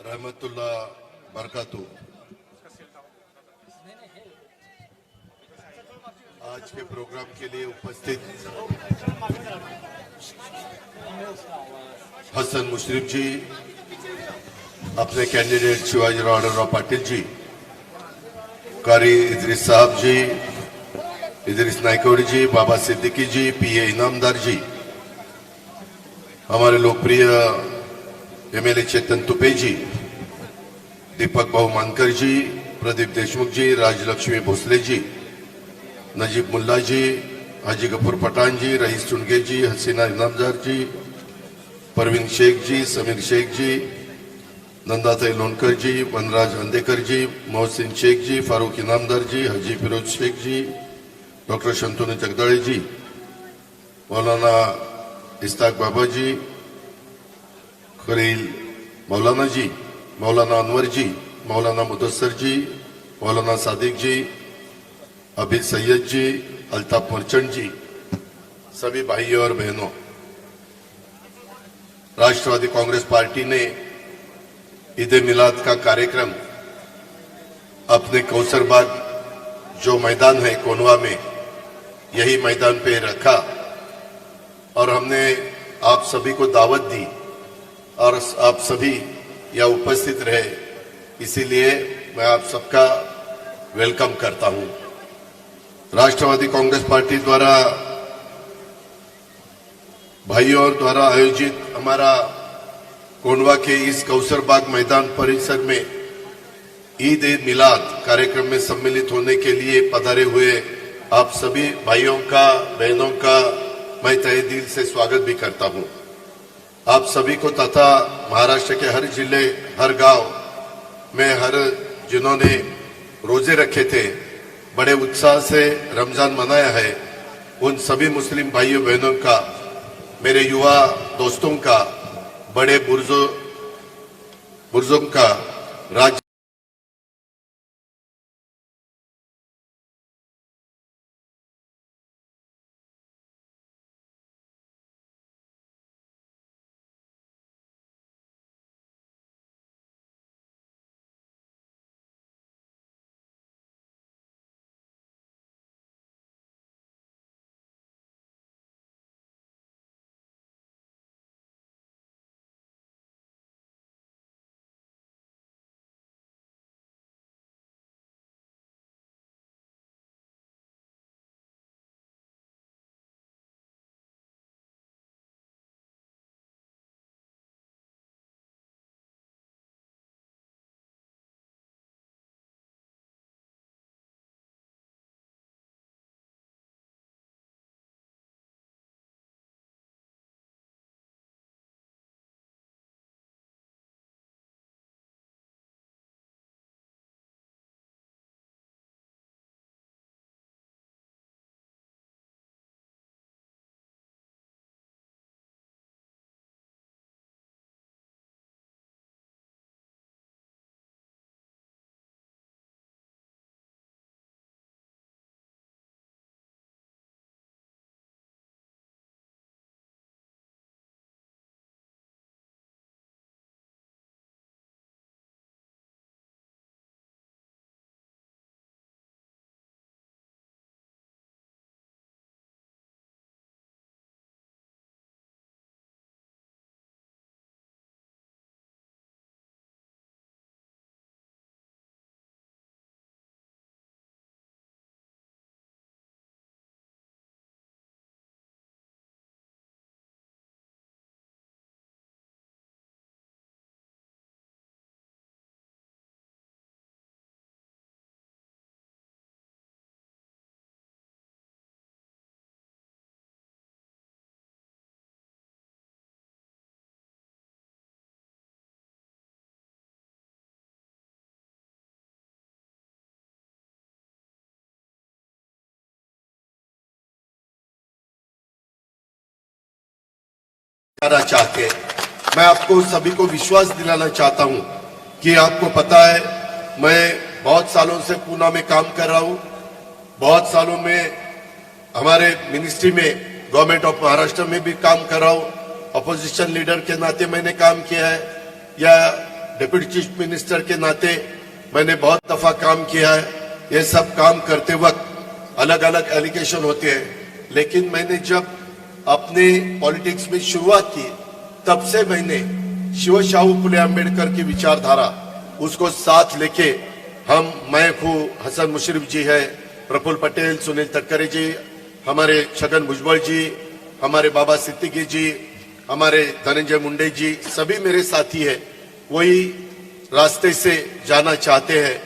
रहमतुल्लाह बरकातू। आज के प्रोग्राम के लिए उपस्थित हसन मुशर्रफ जी, अपने कैंडिडेट शिवाजीराव आढळराव पाटिल जी, कारी इदरीस साहब जी, इदरीस नायकवडी जी, बाबा सिद्दीकी जी, पीए इनामदार जी, हमारे लोकप्रिय एमएलए चेतन तुपे जी, दीपक भाऊ मानकर जी, प्रदीप देशमुख जी, राजलक्ष्मी भोसले जी, नजीब मुल्ला जी, हाजी गफूर पठान जी, रईस चुनगे जी, हसीना इनामदार जी, परवीन शेख जी, समीर शेख जी, नंदाताई लोनकर जी, वनराज अंदेकर जी, मोहसिन शेख जी, फारूक इनामदार जी, हाजी फिरोज शेख जी, डॉक्टर शंतनु जगदाळे जी, मौलाना इस्ताक बाबा जी, खलील मौलाना जी, मौलाना अनवर जी, मौलाना मुदस्सर जी, मौलाना सादिक जी, अभी सैयद जी, अल्ताफ मर्चेंट जी, सभी भाइयों और बहनों, राष्ट्रवादी कांग्रेस पार्टी ने ईद मिलाद का कार्यक्रम अपने कौसरबाग जो मैदान है कोनवा में, यही मैदान पे रखा और हमने आप सभी को दावत दी और आप सभी यहाँ उपस्थित रहे, इसीलिए मैं आप सबका वेलकम करता हूं। राष्ट्रवादी कांग्रेस पार्टी द्वारा भाइयों द्वारा आयोजित हमारा कोंडवा के इस कौसरबाग मैदान परिसर में ईद ए मिलाद कार्यक्रम में सम्मिलित होने के लिए पधारे हुए आप सभी भाइयों का बहनों का मैं तहे दिल से स्वागत भी करता हूं। आप सभी को तथा महाराष्ट्र के हर जिले हर गांव में जिन्होंने रोजे रखे थे, बड़े उत्साह से रमजान मनाया है, उन सभी मुस्लिम भाइयों बहनों का, मेरे युवा दोस्तों का, बड़े बुजुर्गों का राज्य करना चाहते हैं। मैं आपको सभी को विश्वास दिलाना चाहता हूं कि आपको पता है, मैं बहुत सालों से पूना में काम कर रहा हूं, बहुत सालों में हमारे मिनिस्ट्री में गवर्नमेंट ऑफ महाराष्ट्र में भी काम कर रहा हूं, अपोजिशन लीडर के नाते मैंने काम किया है या डिप्टी चीफ मिनिस्टर के नाते मैंने बहुत दफा काम किया है। ये सब काम करते वक्त अलग अलग एलिगेशन होते हैं, लेकिन मैंने जब अपने पॉलिटिक्स में शुरुआत की तब से मैंने शिव शाहू फुले अम्बेडकर की विचारधारा उसको साथ लेके मैं हूँ, हसन मुशर्रफ जी है, प्रफुल्ल पटेल, सुनील तटकरे जी, हमारे छगन भुजबल जी, हमारे बाबा सिद्दीकी जी, हमारे धनंजय मुंडे जी, सभी मेरे साथी है, वही रास्ते से जाना चाहते हैं।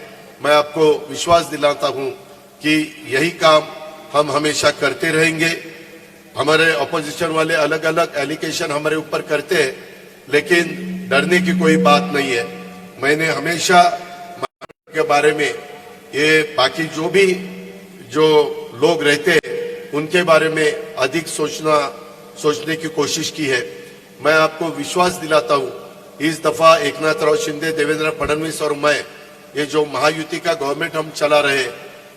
मैं आपको विश्वास दिलाता हूं कि यही काम हम हमेशा करते रहेंगे। हमारे ऑपोजिशन वाले अलग अलग एलिगेशन हमारे ऊपर करते हैं, लेकिन डरने की कोई बात नहीं है। मैंने हमेशा के बारे में ये बाकी जो लोग रहते हैं उनके बारे में अधिक सोचने की कोशिश की है। मैं आपको विश्वास दिलाता हूं, इस दफा एकनाथ शिंदे, देवेंद्र फडणवीस और मैं, ये जो महायुति का गवर्नमेंट हम चला रहे,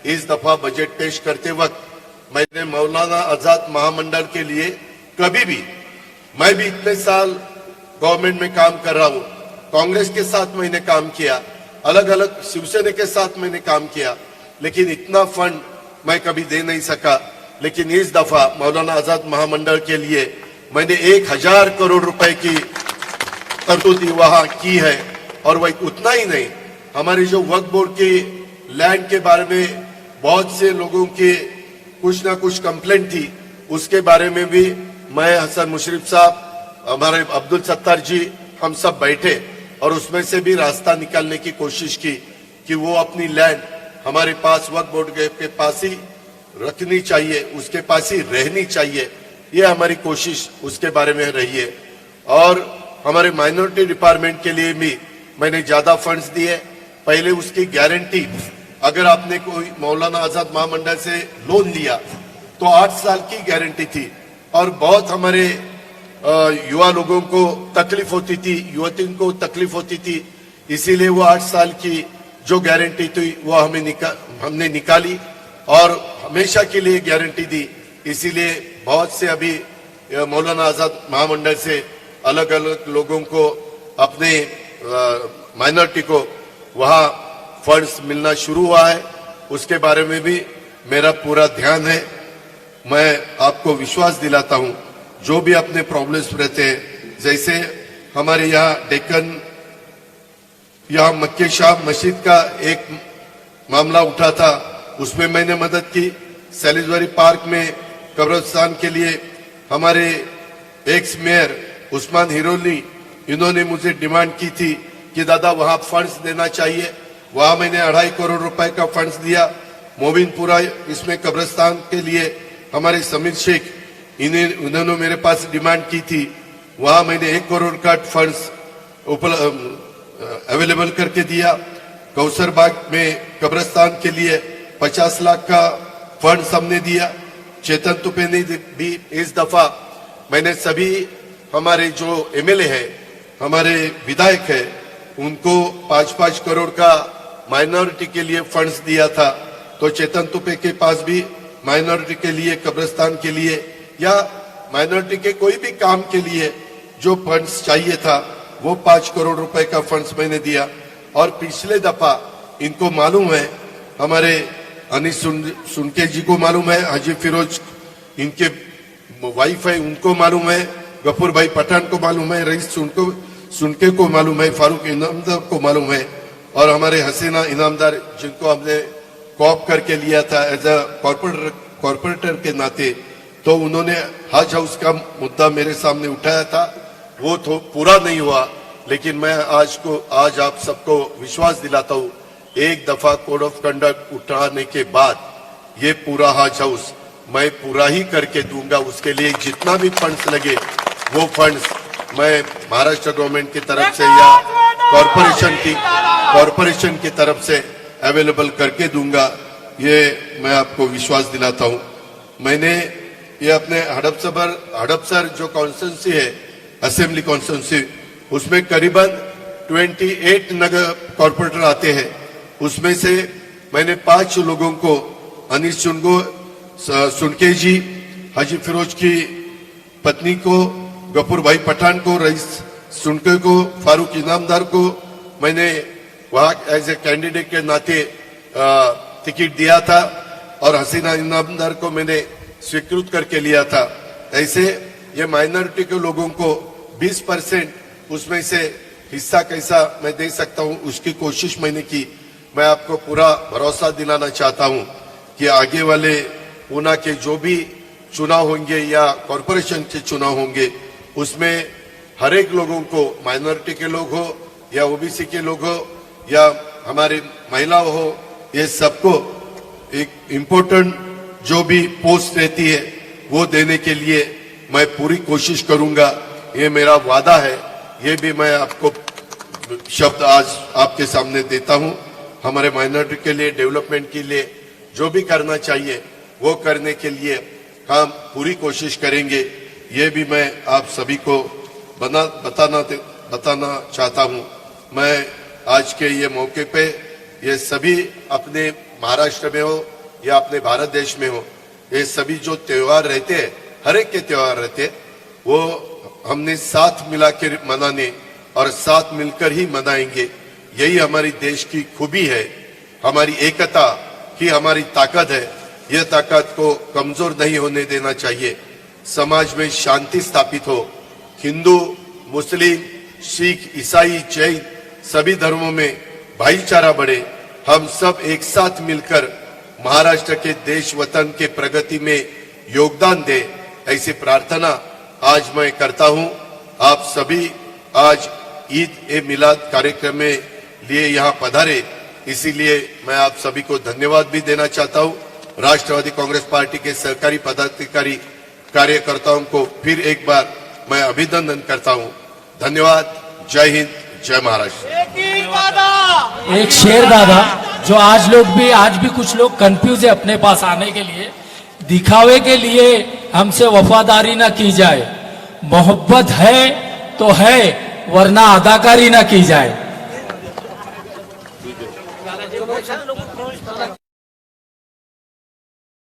इस दफा बजट पेश करते वक्त मैंने मौलाना आजाद महामंडल के लिए कभी भी, मैं भी इतने साल गवर्नमेंट में काम कर रहा हूं, कांग्रेस के साथ मैंने काम किया, अलग अलग शिवसेना के साथ मैंने काम किया, लेकिन इतना फंड मैं कभी दे नहीं सका। लेकिन इस दफा मौलाना आजाद महामंडल के लिए मैंने 1000 करोड़ रुपए की तरतूदी वहां की है। और वही उतना ही नहीं, हमारी जो वक्फ बोर्ड की लैंड के बारे में बहुत से लोगों की कुछ ना कुछ कंप्लेंट थी, उसके बारे में भी मैं, हसन मुशर्रफ साहब, हमारे अब्दुल सत्तार जी, हम सब बैठे और उसमें से भी रास्ता निकालने की कोशिश की कि वो अपनी लैंड हमारे पास वक्फ बोर्ड के पास ही रखनी चाहिए, उसके पास ही रहनी चाहिए। ये हमारी कोशिश उसके बारे में रही है। और हमारे माइनॉरिटी डिपार्टमेंट के लिए भी मैंने ज्यादा फंड्स दिए। पहले उसकी गारंटी, अगर आपने कोई मौलाना आजाद महामंडल से लोन लिया तो 8 साल की गारंटी थी, और बहुत हमारे युवा लोगों को तकलीफ होती थी, युवतियों को तकलीफ होती थी, इसीलिए वो 8 साल की जो गारंटी थी वो हमने निकाली और हमेशा के लिए गारंटी दी। इसीलिए बहुत से अभी मौलाना आजाद महामंडल से अलग अलग लोगों को, अपने माइनॉरिटी को वहां फंड्स मिलना शुरू हुआ है। उसके बारे में भी मेरा पूरा ध्यान है। मैं आपको विश्वास दिलाता हूं, जो भी अपने प्रॉब्लम्स रहते हैं, जैसे हमारे यहाँ डेक्कन, यहाँ मक्के शाह मस्जिद का एक मामला उठा था, उसमें मैंने मदद की। सैलिसबरी पार्क में कब्रिस्तान के लिए हमारे एक्स मेयर उस्मान हिरोली, इन्होंने मुझे डिमांड की थी कि दादा वहां फंड्स देना चाहिए। वहां मैंने 2.5 करोड़ रुपए का फंड्स दिया। मोबिनपुरा इसमें कब्रिस्तान के लिए हमारे समीर शेख, उन्होंने मेरे पास डिमांड की थी, वहां मैंने 1 करोड़ का फंड्स अवेलेबल करके दिया। कौसर बाग में कब्रिस्तान के लिए 50 लाख का फंड्स हमने दिया। चेतन तुपे ने भी इस दफा, मैंने सभी हमारे जो एमएलए है, हमारे विधायक है, उनको 5-5 करोड़ का माइनॉरिटी के लिए फंड्स दिया था। तो चेतन तुपे के पास भी माइनॉरिटी के लिए, कब्रिस्तान के लिए या माइनॉरिटी के कोई भी काम के लिए जो फंड्स चाहिए था, वो 5 करोड़ रुपए का फंड्स मैंने दिया। और पिछले दफा इनको मालूम है, हमारे अनिस सुनके जी को मालूम है, हाजी फिरोज इनके वाइफ है, उनको मालूम है, गफूर भाई पठान को मालूम है, रईस सुनके को मालूम है, फारूक इनामदार को मालूम है, और हमारे हसीना इनामदार जिनको हमने कॉप करके लिया था एज अ कॉर्पोरेटर के नाते, तो उन्होंने हज हाउस का मुद्दा मेरे सामने उठाया था। वो तो पूरा नहीं हुआ, लेकिन मैं आज आप सबको विश्वास दिलाता हूँ, एक दफा कोड ऑफ कंडक्ट उठाने के बाद ये पूरा हज हाउस मैं पूरा ही करके दूंगा। उसके लिए जितना भी फंड्स लगे वो फंड्स मैं महाराष्ट्र गवर्नमेंट की तरफ से या कॉरपोरेशन की तरफ से अवेलेबल करके दूंगा। ये मैं आपको विश्वास दिलाता हूं। मैंने ये अपने हड़पसर जो कॉन्स्टिट्यूंसी है, असेंबली कॉन्स्टिट्यूंसी, उसमें करीबन 28 नगर कॉर्पोरेटर आते हैं। उसमें से मैंने 5 लोगों को, अनिस सुनके जी, हाजी फिरोज की पत्नी को, गफूर भाई पठान को, रईस सुनके को, फारूक इनामदार को मैंने वहां एज ए कैंडिडेट के नाते टिकट दिया था और हसीना इनामदार को मैंने स्वीकृत करके लिया था। ऐसे ये माइनॉरिटी के लोगों को 20% उसमें से हिस्सा कैसा मैं दे सकता हूं उसकी कोशिश मैंने की। मैं आपको पूरा भरोसा दिलाना चाहता हूं कि आगे वाले ऊना के जो भी चुनाव होंगे या कॉरपोरेशन के चुनाव होंगे उसमें हर एक लोगों को, माइनॉरिटी के लोग हो या ओबीसी के लोग हो या हमारे महिला हो, ये सबको एक इम्पोर्टेंट जो भी पोस्ट रहती है वो देने के लिए मैं पूरी कोशिश करूंगा। ये मेरा वादा है, ये भी मैं आपको शब्द आज आपके सामने देता हूं। हमारे माइनॉरिटी के लिए, डेवलपमेंट के लिए जो भी करना चाहिए वो करने के लिए हम पूरी कोशिश करेंगे। ये भी मैं आप सभी को बताना चाहता हूं। मैं आज के ये मौके पे ये सभी अपने महाराष्ट्र में हो या अपने भारत देश में हो, ये सभी जो त्योहार रहते हैं, हर एक के त्योहार रहते हैं, वो हमने साथ मिला के मनाने और साथ मिलकर ही मनाएंगे। यही हमारी देश की खूबी है, हमारी एकता की हमारी ताकत है। यह ताकत को कमजोर नहीं होने देना चाहिए। समाज में शांति स्थापित हो, हिंदू, मुस्लिम, सिख, ईसाई, जैन सभी धर्मों में भाईचारा बढ़े, हम सब एक साथ मिलकर महाराष्ट्र के देश वतन के प्रगति में योगदान दे, ऐसी प्रार्थना आज मैं करता हूं। आप सभी आज ईद ए मिलाद कार्यक्रम में लिए यहाँ पधारे, इसीलिए मैं आप सभी को धन्यवाद भी देना चाहता हूं। राष्ट्रवादी कांग्रेस पार्टी के सरकारी पदाधिकारी कार्यकर्ताओं को फिर एक बार मैं अभिनंदन करता हूं। धन्यवाद। जय हिंद, जय महाराष्ट्र। एक शेर दादा, जो आज भी कुछ लोग कंफ्यूज है अपने पास आने के लिए, दिखावे के लिए हमसे वफादारी ना की जाए, मोहब्बत है तो है वरना अदाकारी ना की जाए।